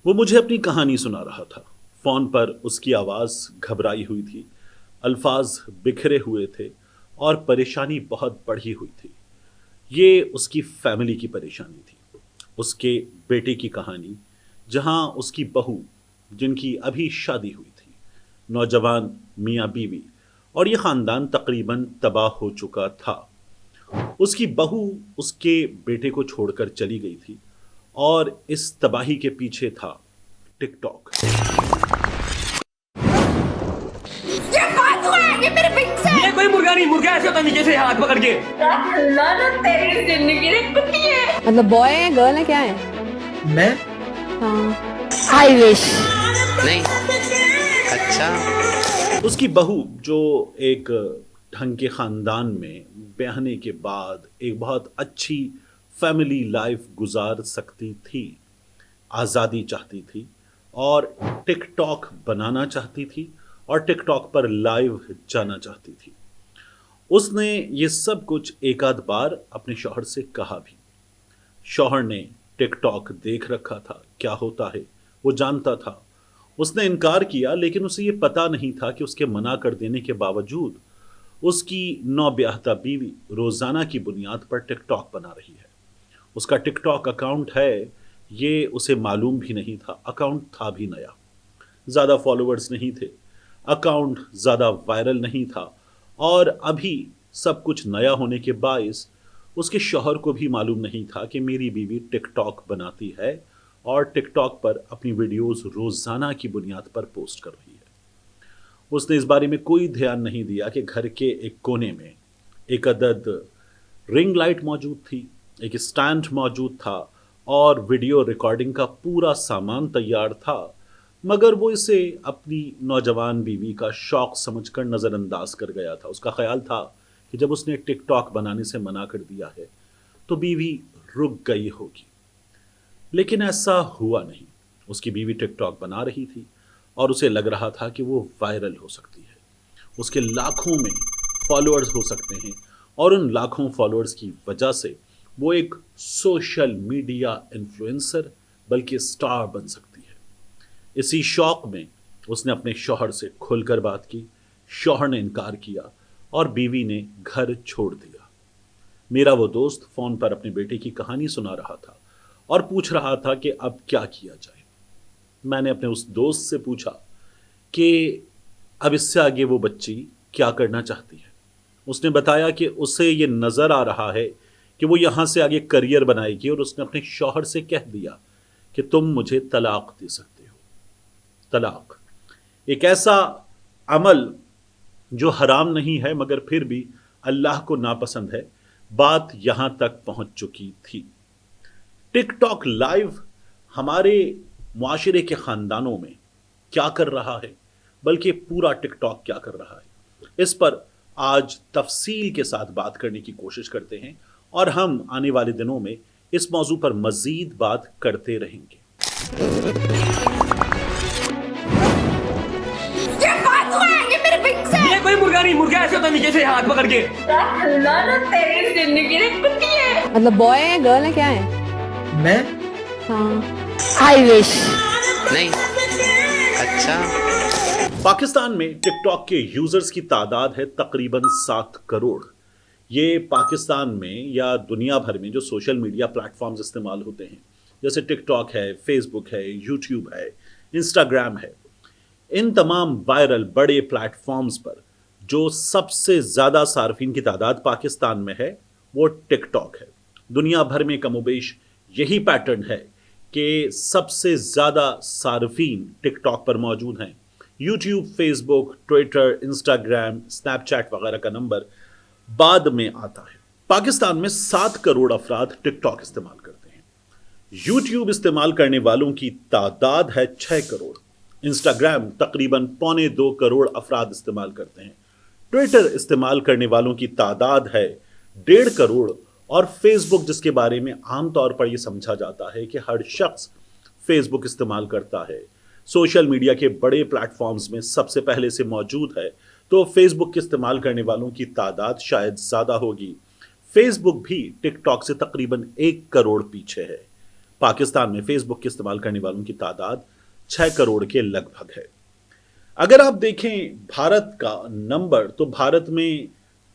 وہ مجھے اپنی کہانی سنا رہا تھا۔ فون پر اس کی آواز گھبرائی ہوئی تھی، الفاظ بکھرے ہوئے تھے اور پریشانی بہت بڑھی ہوئی تھی۔ یہ اس کی فیملی کی پریشانی تھی، اس کے بیٹے کی کہانی، جہاں اس کی بہو، جن کی ابھی شادی ہوئی تھی، نوجوان میاں بیوی، اور یہ خاندان تقریباً تباہ ہو چکا تھا۔ اس کی بہو اس کے بیٹے کو چھوڑ کر چلی گئی تھی، اور اس تباہی کے پیچھے تھا ٹک ٹاک۔ یہ بات ہوا ہے، یہ میرے پنک سے یہ کوئی مرغا نہیں، مرغا ایسے ہوتا ہے نیچے سے ہاتھ پکڑ کے۔ اللہ نہ تیری زندگی نے کتی ہے۔ مطلب بوائے ہے گرل ہے کیا ہے؟ میں ہاں آئی وش نہیں اچھا اس کی بہو جو ایک ڈھنگ کے خاندان میں بیاہنے کے بعد ایک بہت اچھی فیملی لائف گزار سکتی تھی، آزادی چاہتی تھی اور ٹک ٹاک بنانا چاہتی تھی اور ٹک ٹاک پر لائیو جانا چاہتی تھی۔ اس نے یہ سب کچھ ایک آدھ بار اپنے شوہر سے کہا بھی۔ شوہر نے ٹک ٹاک دیکھ رکھا تھا، کیا ہوتا ہے وہ جانتا تھا۔ اس نے انکار کیا، لیکن اسے یہ پتا نہیں تھا کہ اس کے منع کر دینے کے باوجود اس کی نو بیاہتہ بیوی روزانہ کی بنیاد پر ٹک ٹاک بنا رہی ہے۔ اس کا ٹک ٹاک اکاؤنٹ ہے، یہ اسے معلوم بھی نہیں تھا۔ اکاؤنٹ تھا بھی نیا، زیادہ فالوورز نہیں تھے، اکاؤنٹ زیادہ وائرل نہیں تھا، اور ابھی سب کچھ نیا ہونے کے باعث اس کے شوہر کو بھی معلوم نہیں تھا کہ میری بیوی ٹک ٹاک بناتی ہے اور ٹک ٹاک پر اپنی ویڈیوز روزانہ کی بنیاد پر پوسٹ کر رہی ہے۔ اس نے اس بارے میں کوئی دھیان نہیں دیا کہ گھر کے ایک کونے میں ایک عدد رنگ لائٹ موجود تھی، ایک اسٹینڈ موجود تھا اور ویڈیو ریکارڈنگ کا پورا سامان تیار تھا، مگر وہ اسے اپنی نوجوان بیوی کا شوق سمجھ کر نظر انداز کر گیا تھا۔ اس کا خیال تھا کہ جب اس نے ٹک ٹاک بنانے سے منع کر دیا ہے تو بیوی رک گئی ہوگی، لیکن ایسا ہوا نہیں۔ اس کی بیوی ٹک ٹاک بنا رہی تھی اور اسے لگ رہا تھا کہ وہ وائرل ہو سکتی ہے، اس کے لاکھوں میں فالوورز ہو سکتے ہیں، اور ان لاکھوں فالوورز کی وجہ سے وہ ایک سوشل میڈیا انفلوئنسر بلکہ سٹار بن سکتی ہے۔ اسی شوق میں اس نے اپنے شوہر سے کھل کر بات کی۔ شوہر نے انکار کیا اور بیوی نے گھر چھوڑ دیا۔ میرا وہ دوست فون پر اپنے بیٹے کی کہانی سنا رہا تھا اور پوچھ رہا تھا کہ اب کیا کیا جائے۔ میں نے اپنے اس دوست سے پوچھا کہ اب اس سے آگے وہ بچی کیا کرنا چاہتی ہے۔ اس نے بتایا کہ اسے یہ نظر آ رہا ہے کہ وہ یہاں سے آگے کریئر بنائے گی، اور اس نے اپنے شوہر سے کہہ دیا کہ تم مجھے طلاق دے سکتے ہو۔ طلاق ایک ایسا عمل جو حرام نہیں ہے مگر پھر بھی اللہ کو ناپسند ہے، بات یہاں تک پہنچ چکی تھی۔ ٹک ٹاک لائیو ہمارے معاشرے کے خاندانوں میں کیا کر رہا ہے، بلکہ پورا ٹک ٹاک کیا کر رہا ہے، اس پر آج تفصیل کے ساتھ بات کرنے کی کوشش کرتے ہیں، اور ہم آنے والے دنوں میں اس موضوع پر مزید بات کرتے رہیں گے۔ یہ بات ہوا ہے، یہ میرے پنک سے یہ کوئی مرغا نہیں، مرغا ایسے ہوتا ہے نیچے سے ہاتھ پکڑ کے۔ اللہ نہ تیری زندگی نے کتی ہے۔ مطلب بوائے ہے گرل ہے کیا ہے؟ میں ہاں آئی وش نہیں اچھا پاکستان میں ٹک ٹاک کے یوزرز کی تعداد ہے تقریباً 7 کروڑ۔ یہ پاکستان میں یا دنیا بھر میں جو سوشل میڈیا پلیٹ فارمز استعمال ہوتے ہیں، جیسے ٹک ٹاک ہے، فیس بک ہے، یوٹیوب ہے، انسٹاگرام ہے، ان تمام وائرل بڑے پلیٹ فارمز پر جو سب سے زیادہ صارفین کی تعداد پاکستان میں ہے وہ ٹک ٹاک ہے۔ دنیا بھر میں کم و بیش یہی پیٹرن ہے کہ سب سے زیادہ صارفین ٹک ٹاک پر موجود ہیں۔ یوٹیوب، فیس بک، ٹویٹر، انسٹاگرام، اسنیپ چیٹ وغیرہ کا نمبر بعد میں آتا ہے۔ پاکستان میں 7 کروڑ افراد ٹک ٹاک استعمال کرتے ہیں۔ یوٹیوب استعمال کرنے والوں کی تعداد ہے 6 کروڑ۔ انسٹاگرام تقریباً 1.25 کروڑ افراد استعمال کرتے ہیں۔ ٹویٹر استعمال کرنے والوں کی تعداد ہے 1.5 کروڑ، اور فیس بک، جس کے بارے میں عام طور پر یہ سمجھا جاتا ہے کہ ہر شخص فیس بک استعمال کرتا ہے، سوشل میڈیا کے بڑے پلیٹ فارمز میں سب سے پہلے سے موجود ہے، تو فیس بک کے استعمال کرنے والوں کی تعداد شاید زیادہ ہوگی۔ فیس بک بھی ٹک ٹاک سے تقریباً 1 کروڑ پیچھے ہے۔ पाकिस्तान में फेसबुक के इस्तेमाल करने वालों की तादाद 6 करोड़ के लगभग है। अगर आप देखें भारत का नंबर, तो भारत में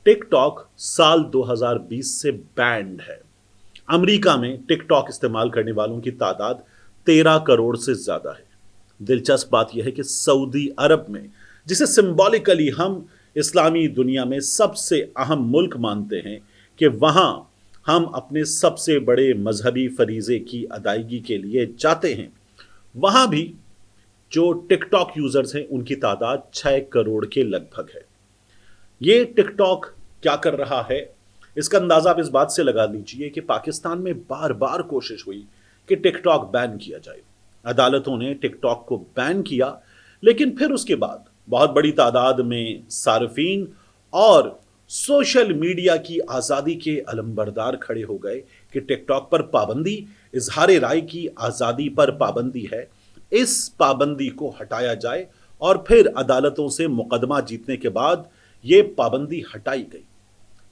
टिकटॉक साल 2020 से बैंड है। अमेरिका में टिकटॉक इस्तेमाल करने वालों की तादाद 13 करोड़ से ज्यादा है। दिलचस्प बात यह है कि सऊदी अरब में, जिसे सिंबॉलिकली हम इस्लामी दुनिया में सबसे अहम मुल्क मानते हैं, कि वहां हम अपने सबसे बड़े मजहबी फरीजे की अदायगी के लिए जाते हैं, वहां भी जो टिकटॉक यूजर्स हैं उनकी तादाद 6 करोड़ के लगभग है। ये टिकटॉक क्या कर रहा है, इसका अंदाजा आप इस बात से लगा लीजिए कि पाकिस्तान में बार बार कोशिश हुई कि टिकटॉक बैन किया जाए। अदालतों ने टिकटॉक को बैन किया, लेकिन फिर उसके बाद बहुत बड़ी तादाद में सार्फिन और सोशल मीडिया की आज़ादी के अलंबरदार खड़े हो गए कि टिकटॉक पर पाबंदी, इजहार राय की आज़ादी पर पाबंदी है, इस पाबंदी को हटाया जाए। और फिर अदालतों से मुकदमा जीतने के बाद यह पाबंदी हटाई गई।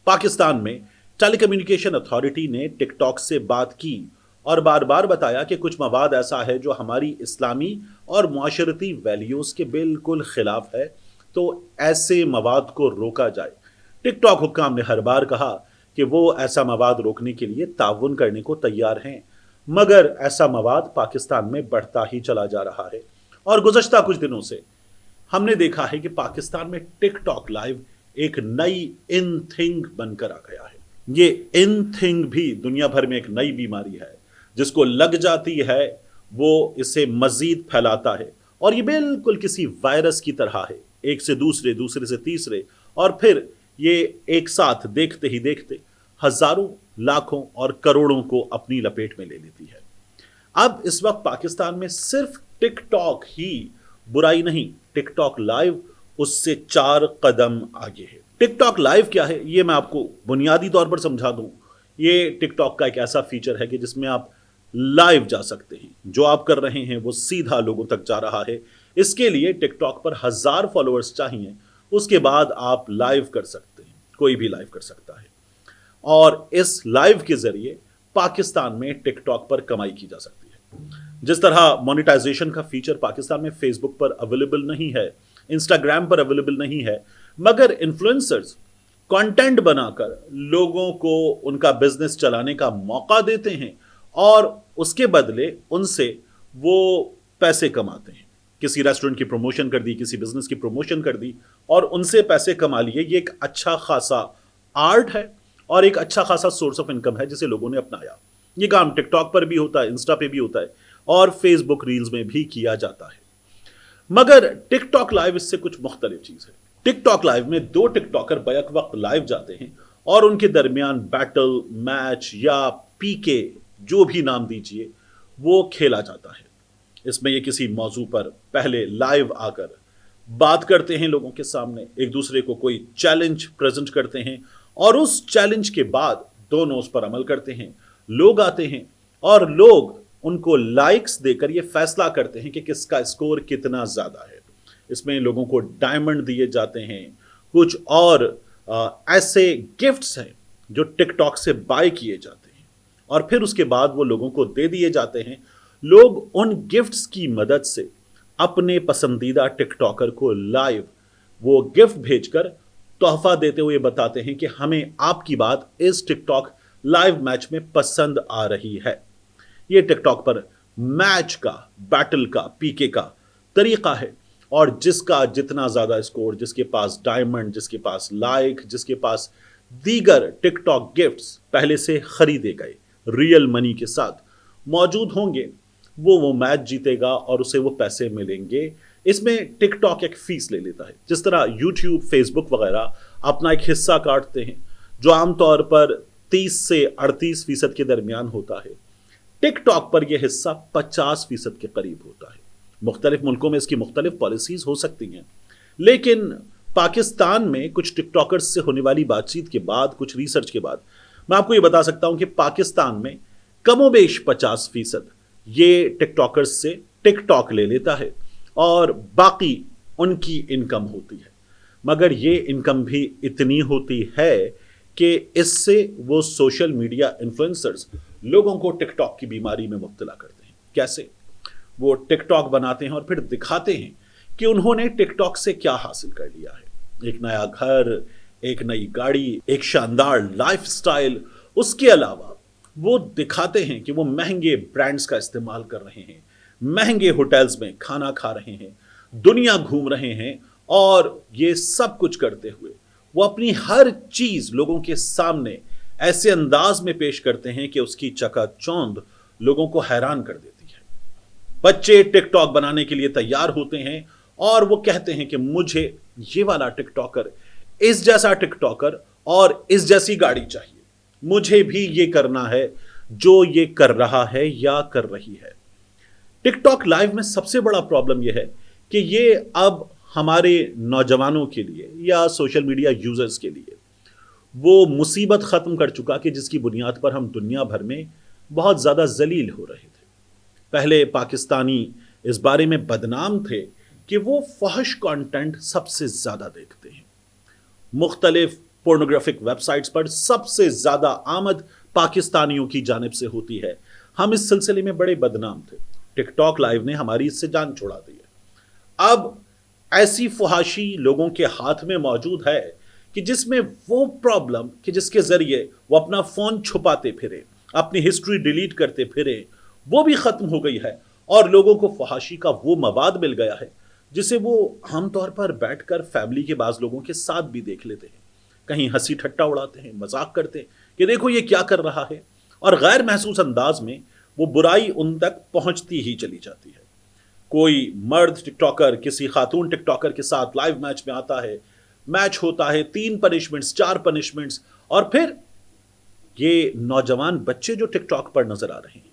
पाकिस्तान में टेलीकम्युनिकेशन अथॉरिटी ने टिकटॉक से बात की और बार बार बताया कि कुछ मवाद ऐसा है जो हमारी इस्लामी और मुआशरती वैल्यूज़ के बिल्कुल खिलाफ है, तो ऐसे मवाद को रोका जाए। टिकटॉक हुक्काम ने हर बार कहा कि वो ऐसा मवाद रोकने के लिए ताउन करने को तैयार हैं, मगर ऐसा मवाद पाकिस्तान में बढ़ता ही चला जा रहा है। और गुज़श्ता कुछ दिनों से हमने देखा है कि पाकिस्तान में टिकटॉक लाइव एक नई इन थिंग बनकर आ गया है। ये इन थिंग भी दुनिया भर में एक नई बीमारी है, जिसको लग जाती है वो इसे मजीद फैलाता है, और ये बिल्कुल किसी वायरस की तरह है, एक से दूसरे, दूसरे से तीसरे, और फिर ये एक साथ देखते ही देखते हजारों, लाखों और करोड़ों को अपनी लपेट में ले लेती है। अब इस वक्त पाकिस्तान में सिर्फ टिकटॉक ही बुराई नहीं, टिकटॉक लाइव उससे 4 कदम आगे है। टिकटॉक लाइव क्या है, ये मैं आपको बुनियादी तौर पर समझा दूं। ये टिकटॉक का एक ऐसा फीचर है कि जिसमें आप लाइव जा सकते हैं, जो आप कर रहे हैं वो सीधा लोगों तक जा रहा है। इसके लिए टिकटॉक पर 1000 फॉलोअर्स चाहिए, उसके बाद आप लाइव कर सकते हैं, कोई भी लाइव कर सकता है। और इस लाइव के जरिए पाकिस्तान में टिकटॉक पर कमाई की जा सकती है। जिस तरह मोनेटाइजेशन का फीचर पाकिस्तान में फेसबुक पर अवेलेबल नहीं है, इंस्टाग्राम पर अवेलेबल नहीं है, मगर इन्फ्लुएंसर्स कंटेंट बनाकर लोगों को उनका बिजनेस चलाने का मौका देते हैं और उसके बदले उनसे वो पैसे कमाते हैं। किसी रेस्टोरेंट की प्रमोशन कर दी, किसी बिजनेस की प्रमोशन कर दी और उनसे पैसे कमा लिए। ये एक अच्छा खासा आर्ट है और एक अच्छा खासा सोर्स ऑफ इनकम है जिसे लोगों ने अपनाया। ये काम टिकटॉक पर भी होता है, इंस्टा पे भी होता है और फेसबुक रील्स में भी किया जाता है। मगर टिकटॉक लाइव इससे कुछ मुख्तलिफ चीज है। टिकटॉक लाइव में 2 टिकटॉकर बैक वक्त लाइव जाते हैं और उनके दरमियान बैटल, मैच या पीके, जो भी नाम दीजिए, वो खेला जाता है। इसमें ये किसी मौजू पर पहले लाइव आकर बात करते हैं लोगों के सामने, एक दूसरे को कोई चैलेंज प्रेजेंट करते हैं और उस चैलेंज के बाद दोनों उस पर अमल करते हैं। लोग आते हैं और लोग उनको लाइक्स देकर ये फैसला करते हैं कि किसका स्कोर कितना ज्यादा है। इसमें लोगों को डायमंड दिए जाते हैं, कुछ और ऐसे गिफ्ट्स हैं जो टिकटॉक से बाय किए जाते हैं और फिर उसके बाद वो लोगों को दे दिए जाते हैं। लोग उन गिफ्ट्स की मदद से अपने पसंदीदा टिकटॉकर को लाइव वो गिफ्ट भेजकर तोहफा देते हुए बताते हैं कि हमें आपकी बात इस टिकटॉक लाइव मैच में पसंद आ रही है। ये टिकटॉक पर मैच का, बैटल का, पीके का तरीका है और जिसका जितना ज्यादा स्कोर, जिसके पास डायमंड, जिसके पास लाइक, जिसके पास दीगर टिकटॉक गिफ्ट्स पहले से खरीदे गए रियल मनी के साथ मौजूद होंगे, वो मैच जीतेगा और उसे वो पैसे मिलेंगे। इसमें टिकटॉक एक फीस ले लेता है। जिस तरह यूट्यूब, फेसबुक वगैरह अपना एक हिस्सा काटते हैं जो आमतौर पर 30 से 38% के दरमियान होता है, टिकटॉक पर यह हिस्सा 50% के करीब होता है। मुख्तलिफ मुल्कों में इसकी मुख्तलिफ पॉलिसीज हो सकती हैं, लेकिन पाकिस्तान में कुछ टिकटॉकर्स से होने वाली बातचीत के बाद, कुछ रिसर्च के बाद, मैं आपको ये बता सकता हूं कि पाकिस्तान में कमोबेश 50% ये टिकटॉकर्स से टिकटॉक ले लेता है और बाकी उनकी इनकम होती है। मगर ये इनकम भी इतनी होती है कि इससे वो सोशल मीडिया इन्फ्लुएंसर्स लोगों को टिकटॉक की बीमारी में मुब्तला करते हैं। कैसे? वो टिकटॉक बनाते हैं और फिर दिखाते हैं कि उन्होंने टिकटॉक से क्या हासिल कर लिया है। एक नया घर, एक नई गाड़ी, एक शानदार लाइफस्टाइल। उसके अलावा वो दिखाते हैं कि वो महंगे ब्रांड्स का इस्तेमाल कर रहे हैं, महंगे होटल्स में खाना खा रहे हैं, दुनिया घूम रहे हैं, और ये सब कुछ करते हुए वो अपनी हर चीज लोगों के सामने ऐसे अंदाज में पेश करते हैं कि उसकी चकाचौंध लोगों को हैरान कर देती है। बच्चे टिकटॉक बनाने के लिए तैयार होते हैं और वो कहते हैं कि मुझे ये वाला टिकटॉकर, इस जैसा टिकटॉकर और इस जैसी गाड़ी चाहिए, मुझे भी ये करना है जो ये कर रहा है या कर रही है। टिकटॉक लाइव में सबसे बड़ा प्रॉब्लम यह है कि ये अब हमारे नौजवानों के लिए या सोशल मीडिया यूजर्स के लिए वो मुसीबत खत्म कर चुका कि जिसकी बुनियाद पर हम दुनिया भर में बहुत ज्यादा जलील हो रहे थे। पहले पाकिस्तानी इस बारे में बदनाम थे कि वो फहश कंटेंट सबसे ज्यादा देखते हैं। मुख्तलिफ पोर्नोग्राफिक वेबसाइट्स पर सबसे ज्यादा आमद पाकिस्तानियों की जानिब से होती है। हम इस सिलसिले में बड़े बदनाम थे। टिकटॉक लाइव ने हमारी इससे जान छुड़ा दी है। अब ऐसी फहाशी लोगों के हाथ में मौजूद है कि जिसमें वो प्रॉब्लम कि जिसके जरिए वो अपना फोन छुपाते फिरे, अपनी हिस्ट्री डिलीट करते फिरे, वो भी खत्म हो गई है और लोगों को फहाशी का वो मवाद मिल गया है जिसे वो आमतौर पर बैठकर फैमिली के बाज लोगों के साथ भी देख लेते हैं। कहीं हंसी ठट्टा उड़ाते हैं, मजाक करते हैं कि देखो ये क्या कर रहा है, और गैर महसूस अंदाज में वो बुराई उन तक पहुंचती ही चली जाती है। कोई मर्द टिकटॉकर किसी खातून टिकटॉकर के साथ लाइव मैच में आता है, मैच होता है, 3 पनिशमेंट्स 4 पनिशमेंट्स, और फिर ये नौजवान बच्चे जो टिकटॉक पर नजर आ रहे हैं,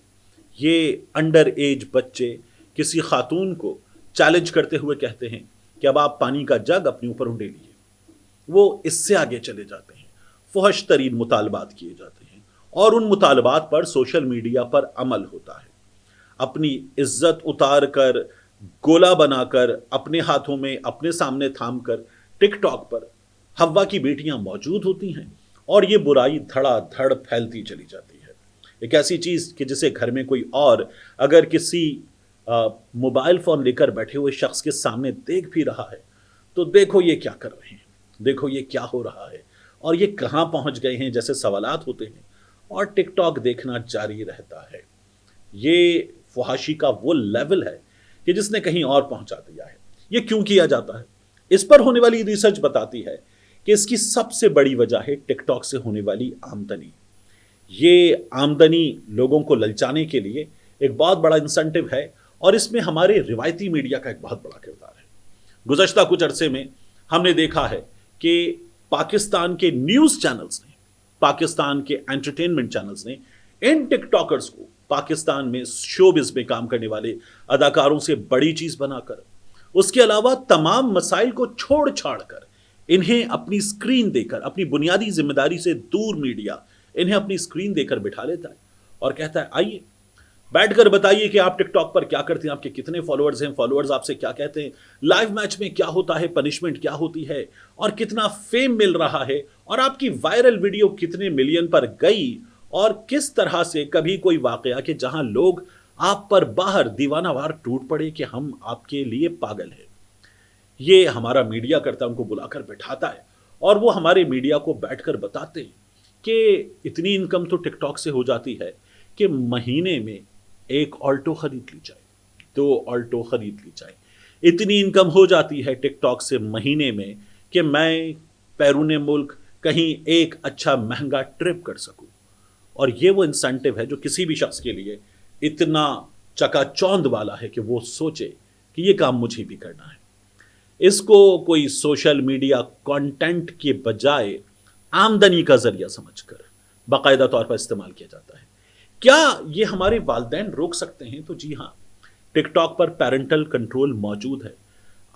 ये अंडर एज बच्चे किसी खातून को चैलेंज करते हुए कहते हैं कि अब आप पानी का जग अपने ऊपर उंडेलिए। वो इससे आगे चले जाते हैं, फहश तरीन मुतालबात किए जाते हैं और उन मुतालबात पर सोशल मीडिया पर अमल होता है। अपनी इज्जत उतार कर, गोला बनाकर, अपने हाथों में अपने सामने थाम कर टिकटॉक पर हवा की बेटियां मौजूद होती हैं और ये बुराई धड़ाधड़ फैलती चली जाती है। एक ऐसी चीज कि जिसे घर में कोई और अगर किसी मोबाइल फोन लेकर बैठे हुए शख्स के सामने देख भी रहा है तो देखो ये क्या कर रहे हैं, देखो ये क्या हो रहा है और ये कहां पहुंच गए हैं जैसे सवालात होते हैं, और टिकटॉक देखना जारी रहता है। ये फहाशी का वो लेवल है कि जिसने कहीं और पहुंचा दिया है। ये क्यों किया जाता है? इस पर होने वाली रिसर्च बताती है कि इसकी सबसे बड़ी वजह है टिकटॉक से होने वाली आमदनी। ये आमदनी लोगों को ललचाने के लिए एक बहुत बड़ा इंसेंटिव है और इसमें हमारे रिवायती मीडिया का एक बहुत बड़ा किरदार है। गुज़श्ता कुछ अरसे में हमने देखा है कि पाकिस्तान के न्यूज़ चैनल्स ने, पाकिस्तान के एंटरटेनमेंट चैनल्स ने इन टिकटॉकर्स को पाकिस्तान में शोबिज़ में काम करने वाले अदाकारों से बड़ी चीज़ बनाकर, उसके अलावा तमाम मसाइल को छोड़ छाड़ कर इन्हें अपनी स्क्रीन देकर, अपनी बुनियादी जिम्मेदारी से दूर मीडिया इन्हें अपनी स्क्रीन देकर बिठा लेता है और कहता है आइए बैठकर बताइए कि आप टिकटॉक पर क्या करते हैं, आपके कितने फॉलोअर्स हैं, फॉलोअर्स आपसे क्या कहते हैं, लाइव मैच में क्या होता है, पनिशमेंट क्या होती है और कितना फेम मिल रहा है और आपकी वायरल वीडियो कितने मिलियन पर गई और किस तरह से कभी कोई वाकया कि जहां लोग आप पर बाहर दीवानावार टूट पड़े कि हम आपके लिए पागल हैं। ये हमारा मीडिया करता है, उनको बुलाकर बैठाता है और वो हमारे मीडिया को बैठकर बताते हैं कि इतनी इनकम तो टिकटॉक से हो जाती है कि महीने में 1 ऑल्टो खरीद ली जाए, 2 ऑल्टो खरीद ली जाए। इतनी इनकम हो जाती है टिकटॉक से महीने में कि मैं बैरून मुल्क कहीं एक अच्छा महंगा ट्रिप कर सकूं। और ये वो इंसेंटिव है जो किसी भी शख्स के लिए इतना चकाचौंध वाला है कि वो सोचे कि ये काम मुझे भी करना है। इसको कोई सोशल मीडिया कंटेंट के बजाय आमदनी का जरिया समझकर बाकायदा तौर पर इस्तेमाल किया जाता है। क्या ये हमारे वालिदैन रोक सकते हैं? तो जी हाँ, टिकटॉक पर पेरेंटल कंट्रोल मौजूद है।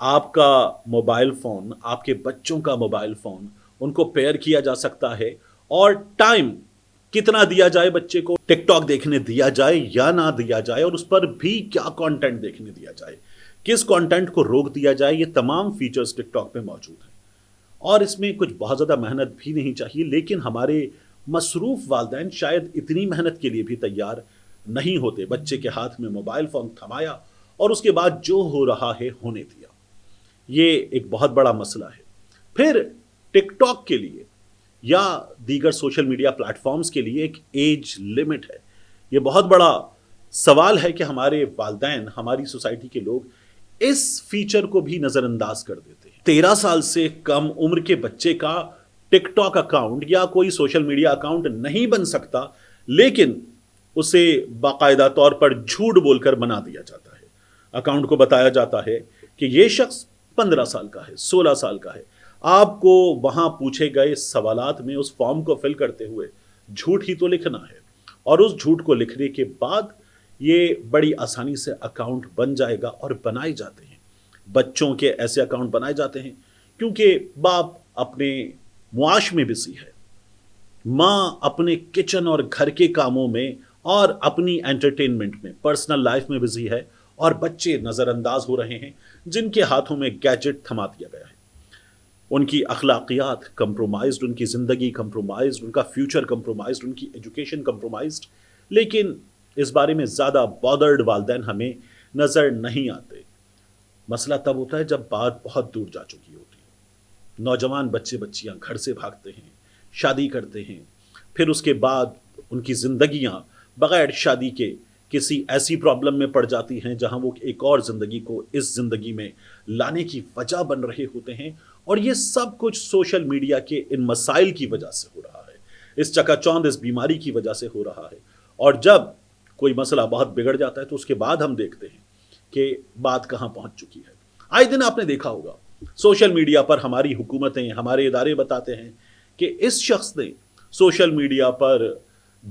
आपका मोबाइल फ़ोन, आपके बच्चों का मोबाइल फ़ोन, उनको पेयर किया जा सकता है और टाइम कितना दिया जाए बच्चे को, टिकटॉक देखने दिया जाए या ना दिया जाए, और उस पर भी क्या कंटेंट देखने दिया जाए, किस कंटेंट को रोक दिया जाए, ये तमाम फीचर्स टिकटॉक पे मौजूद हैं। और इसमें कुछ बहुत ज़्यादा मेहनत भी नहीं चाहिए, लेकिन हमारे मसरूफ वालिदैन शायद इतनी मेहनत के लिए भी तैयार नहीं होते। बच्चे के हाथ में मोबाइल फोन थमाया और उसके बाद जो हो रहा है होने दिया। ये एक बहुत बड़ा मसला है। फिर टिकटॉक के लिए या दीगर सोशल मीडिया प्लेटफॉर्म्स के लिए एक एज लिमिट है। ये बहुत बड़ा सवाल है कि हमारे वालिदैन, हमारी सोसाइटी के लोग इस फीचर को भी नजरअंदाज कर देते हैं। 13 साल से कम उम्र के बच्चे का टिकटॉक अकाउंट या कोई सोशल मीडिया अकाउंट नहीं बन सकता, लेकिन उसे बाकायदा तौर पर झूठ बोलकर बना दिया जाता है। अकाउंट को बताया जाता है कि ये शख्स 15 साल का है, 16 साल का है। आपको वहां पूछे गए सवालात में उस फॉर्म को फिल करते हुए झूठ ही तो लिखना है, और उस झूठ को लिखने के बाद ये बड़ी आसानी से अकाउंट बन जाएगा और बनाए जाते हैं। बच्चों के ऐसे अकाउंट बनाए जाते हैं क्योंकि बाप अपने मुआश में बिजी है, माँ अपने किचन और घर के कामों में और अपनी एंटरटेनमेंट में, पर्सनल लाइफ में बिजी है, और बच्चे नज़रअंदाज हो रहे हैं जिनके हाथों में गैजेट थमा दिया गया है। उनकी अखलाकियात कंप्रोमाइज्ड, उनकी ज़िंदगी कंप्रोमाइज्ड, उनका फ्यूचर कंप्रोमाइज्ड, उनकी एजुकेशन कंप्रोमाइज्ड। लेकिन इस बारे में ज़्यादा बॉदर्ड वालिदैन हमें नज़र नहीं आते। मसला तब होता है जब बात बहुत दूर जा चुकी होती है। नौजवान बच्चे बच्चियां घर से भागते हैं, शादी करते हैं, फिर उसके बाद उनकी ज़िंदगियां बग़ैर शादी के किसी ऐसी प्रॉब्लम में पड़ जाती हैं जहां वो एक और ज़िंदगी को इस ज़िंदगी में लाने की वजह बन रहे होते हैं। और ये सब कुछ सोशल मीडिया के इन मसाइल की वजह से हो रहा है, इस चकाचौंध, इस बीमारी की वजह से हो रहा है। और जब कोई मसला बहुत बिगड़ जाता है तो उसके बाद हम देखते हैं कि बात कहाँ पहुँच चुकी है। आए दिन आपने देखा होगा सोशल मीडिया पर हमारी हुकूमतें, हमारे इदारे बताते हैं कि इस शख्स ने सोशल मीडिया पर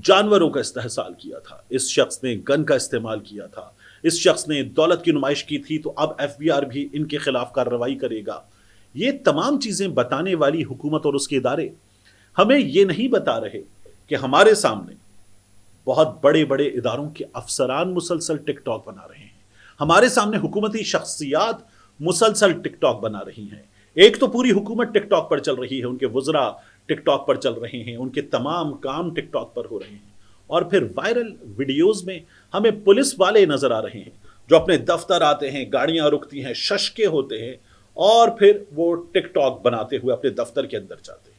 जानवरों का इस्तेहसाल किया था, इस शख्स ने गन का इस्तेमाल किया था, इस शख्स ने दौलत की नुमाइश की थी, तो अब FBI भी इनके खिलाफ कार्रवाई करेगा। ये तमाम चीज़ें बताने वाली हुकूमत और उसके इदारे हमें ये नहीं बता रहे कि हमारे सामने बहुत बड़े बड़े इदारों के अफसरान मुसलसल टिकटॉक बना रहे हैं, हमारे सामने हुकूमती शख्सियात मुसलसल टिकटॉक बना रही हैं। एक तो पूरी हुकूमत टिकटॉक पर चल रही है, उनके वज़रा टिकटॉक पर चल रहे हैं, उनके तमाम काम टिकटॉक पर हो रहे हैं, और फिर वायरल वीडियोस में हमें पुलिस वाले नजर आ रहे हैं जो अपने दफ्तर आते हैं, गाड़ियां रुकती हैं, शशके होते हैं, और फिर वो टिकटॉक बनाते हुए अपने दफ्तर के अंदर जाते हैं।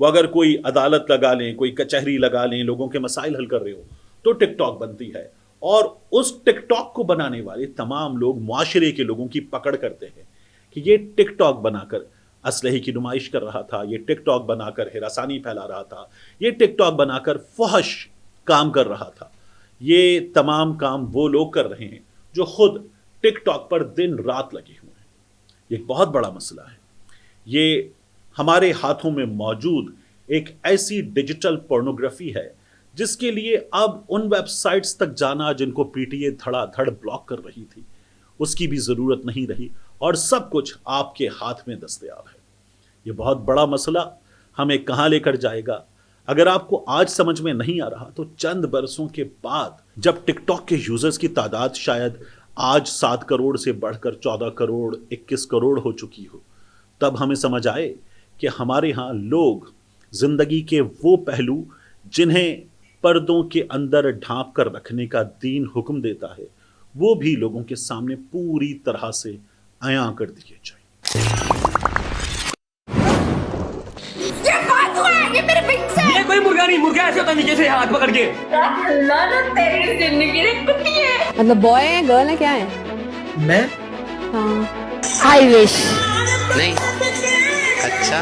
वो अगर कोई अदालत लगा लें, कोई कचहरी लगा लें, लोगों के मसाइल हल कर रहे हो, तो टिकटॉक बनती है। और उस टिकटॉक को बनाने वाले तमाम लोग मुआशरे के लोगों की पकड़ करते हैं कि ये टिकटॉक बनाकर असलहे की नुमाइश कर रहा था, ये टिकटॉक बनाकर हिरासानी फैला रहा था, ये टिकटॉक बनाकर फहश काम कर रहा था। ये तमाम काम वो लोग कर रहे हैं जो खुद टिकटॉक पर दिन रात लगे हुए हैं। ये एक बहुत बड़ा मसला है। ये हमारे हाथों में मौजूद एक ऐसी डिजिटल पोर्नोग्राफी है जिसके लिए अब उन वेबसाइट्स तक जाना जिनको PTA धड़ाधड़ ब्लॉक कर रही थी, उसकी भी ज़रूरत नहीं रही, और सब कुछ आपके हाथ में दस्तयाब है। ये बहुत बड़ा मसला हमें कहाँ लेकर जाएगा, अगर आपको आज समझ में नहीं आ रहा तो चंद बरसों के बाद, जब टिकटॉक के यूजर्स की तादाद शायद आज 7 करोड़ से बढ़कर 14 करोड़ 21 करोड़ हो चुकी हो, तब हमें समझ आए कि हमारे यहाँ लोग जिंदगी के वो पहलू जिन्हें पर्दों के अंदर ढांप कर रखने का दीन हुक्म देता है, वो भी लोगों के सामने पूरी तरह से आया कर दिए जाए। ये बात हुआ है, ये मेरे विंग्स हैं। ये कोई मुर्गा नहीं, मुर्गा ऐसे होता नीचे से हाथ पकड़ के। अल्लाह ना तेरी जिंदगी रे कुत्ती है। मतलब बॉय है, गर्ल है, क्या है? मैं हाँ, आई विश। नहीं, अच्छा।